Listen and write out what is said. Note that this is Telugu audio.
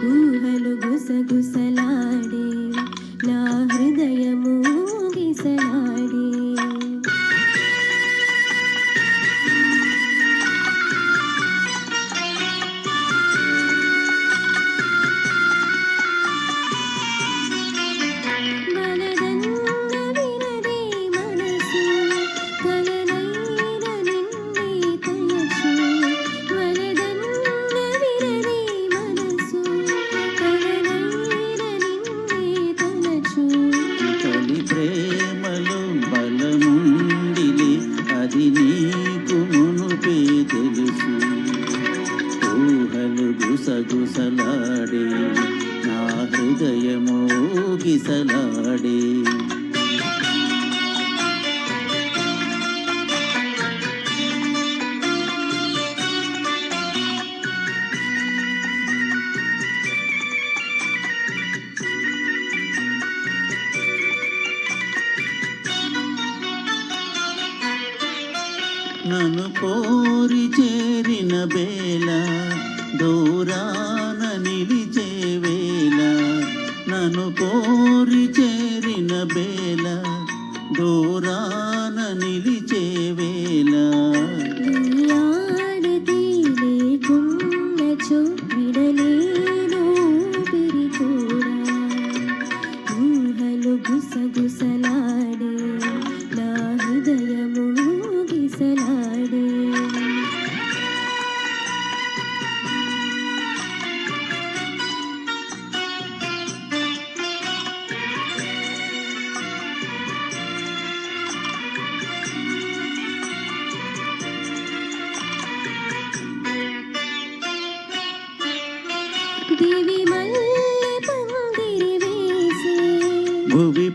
ఊహలు గుసగుసలాడే నా హృదయము గిసలాడే ప్రేమలో బలముందిలే అది నీకు మునుపే తెలుసు ఊహలు గుసగుసలాడే నా హృదయమో గిసలాడే నన్ను కోరి చేరిన వేళ దూరాన నిలిచే వేళ నన్ను కోరి చేరిన వేళ దూరాన నిలిచే వేళ గుసగుసలాడే నా హృదయము గిసలాడే దివి మల్లె పందిరి వేసి భువి